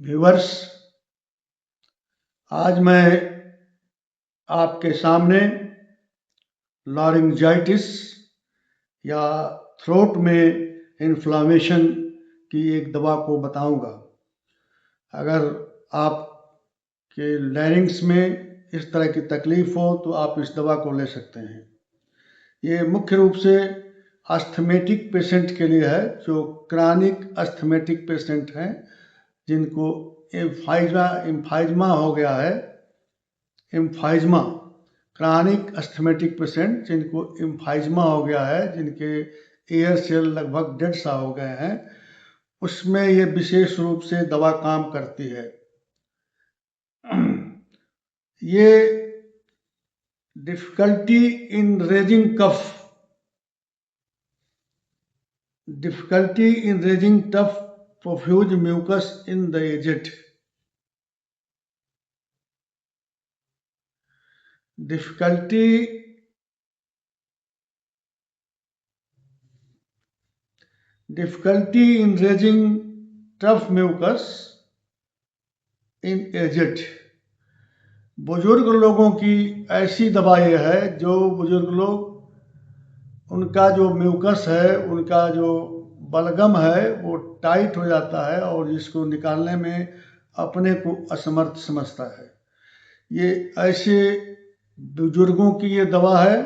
Viewers, आज मैं आपके सामने लॉरिंजाइटिस या थ्रोट में इन्फ्लामेशन की एक दवा को बताऊंगा। अगर आपके लैरिंग्स में इस तरह की तकलीफ हो तो आप इस दवा को ले सकते हैं। ये मुख्य रूप से अस्थमेटिक पेशेंट के लिए है, जो क्रॉनिक अस्थमेटिक पेशेंट हैं, जिनको एम्फाइजमा हो गया है। एम्फाइजमा, क्रॉनिक अस्थमेटिक पेशेंट जिनको एम्फाइजमा हो गया है, जिनके एयर सेल लगभग 1.5 साल हो गए हैं, उसमें ये विशेष रूप से दवा काम करती है। ये difficulty in raising cough, difficulty in raising tough profuse mucus in the aged, difficulty in raising tough mucus in aged। बुजुर्ग लोगों की ऐसी दवा ये है जो बुजुर्ग लोग, उनका जो म्यूकस है, उनका जो बलगम है, वो टाइट हो जाता है और जिसको निकालने में अपने को असमर्थ समझता है। ये ऐसे बुजुर्गों की ये दवा है।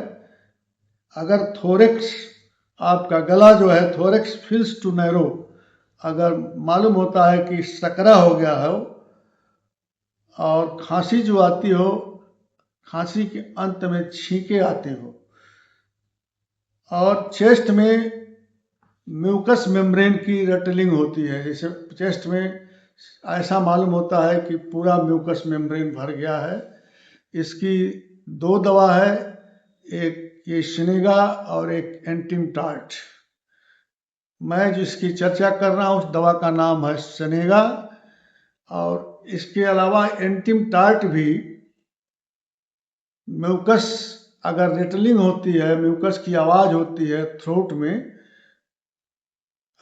अगर थोरेक्स, आपका गला जो है, थोरेक्स फील्स टू नैरो, अगर मालूम होता है कि सकरा हो गया हो और खांसी जो आती हो, खांसी के अंत में छींके आते हो, और चेस्ट में म्यूकस मेम्ब्रेन की रटलिंग होती है, जैसे चेस्ट में ऐसा मालूम होता है कि पूरा म्यूकस मेम्ब्रेन भर गया है। इसकी 2 दवा है, एक ये सिनेगा और एक एंटिमटार्ट। मैं जिसकी चर्चा कर रहा हूँ उस दवा का नाम है सिनेगा, और इसके अलावा एंटिमटार्ट भी म्यूकस, अगर रेटलिंग होती है, म्यूकस की आवाज़ होती है थ्रोट में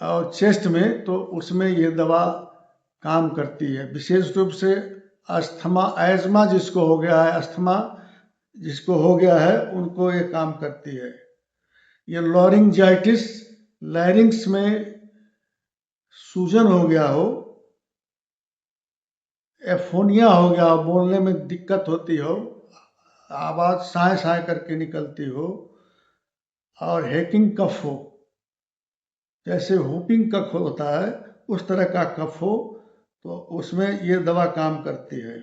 और चेस्ट में, तो उसमें ये दवा काम करती है। विशेष रूप से अस्थमा, एजमा जिसको हो गया है, अस्थमा जिसको हो गया है, उनको ये काम करती है। ये लॉरिंजाइटिस, लैरिंग्स में सूजन हो गया हो, एफोनिया हो गया हो, बोलने में दिक्कत होती हो, आवाज़ साए साए करके निकलती हो, और हेकिंग कफ हो, जैसे हुपिंग कफ होता है उस तरह का कफ हो, तो उसमें ये दवा काम करती है।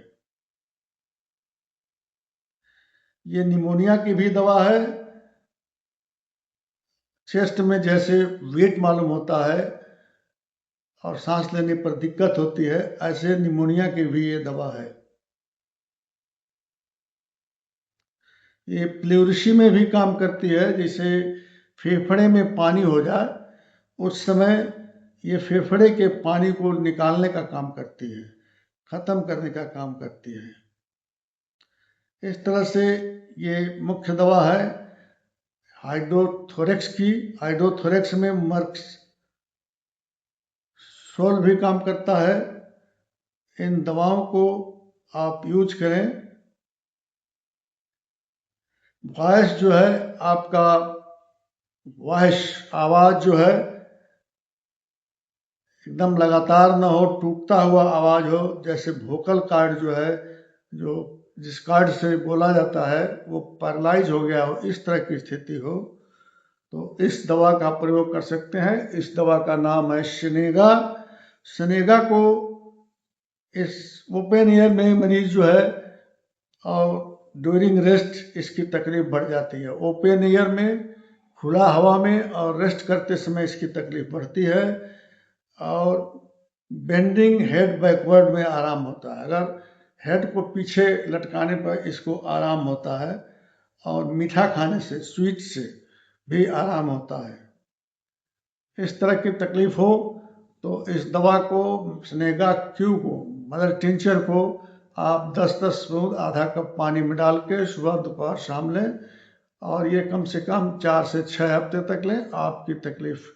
ये निमोनिया की भी दवा है। चेस्ट में जैसे वेट मालूम होता है और सांस लेने पर दिक्कत होती है, ऐसे निमोनिया की भी ये दवा है। ये प्लेउरिसी में भी काम करती है, जैसे फेफड़े में पानी हो जाए उस समय ये फेफड़े के पानी को निकालने का काम करती है, खत्म करने का काम करती है। इस तरह से ये मुख्य दवा है हाइड्रोथोरेक्स की। हाइड्रोथोरेक्स में मर्क्स सोल भी काम करता है। इन दवाओं को आप यूज करें। वॉइस जो है आपका, वॉइस आवाज़ जो है एकदम लगातार ना हो, टूटता हुआ आवाज़ हो, जैसे वोकल कार्ड जो है, जो जिस कार्ड से बोला जाता है वो पैरालाइज हो गया हो, इस तरह की स्थिति हो, तो इस दवा का प्रयोग कर सकते हैं। इस दवा का नाम है सिनेगा। सिनेगा को इस ओपन एयर में मरीज जो है, और ड्यूरिंग रेस्ट इसकी तकलीफ बढ़ जाती है। ओपन एयर में, खुला हवा में और रेस्ट करते समय इसकी तकलीफ बढ़ती है, और बेंडिंग हेड बैकवर्ड में आराम होता है। अगर हेड को पीछे लटकाने पर इसको आराम होता है, और मीठा खाने से, स्वीट से भी आराम होता है। इस तरह की तकलीफ हो तो इस दवा को, स्नेगा क्यू को, मदर टिंचर को आप 10-10 बूंद आधा कप पानी में डाल के सुबह दोपहर शाम लें, और ये कम से कम 4 से 6 हफ्ते तक लें, आपकी तकलीफ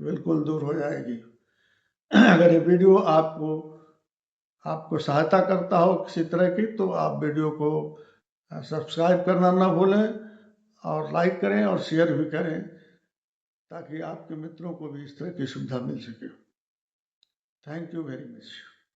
बिल्कुल दूर हो जाएगी। अगर ये वीडियो आपको आपको सहायता करता हो किसी तरह की, तो आप वीडियो को सब्सक्राइब करना ना भूलें और लाइक करें और शेयर भी करें, ताकि आपके मित्रों को भी इस तरह की सुविधा मिल सके। Thank you very much.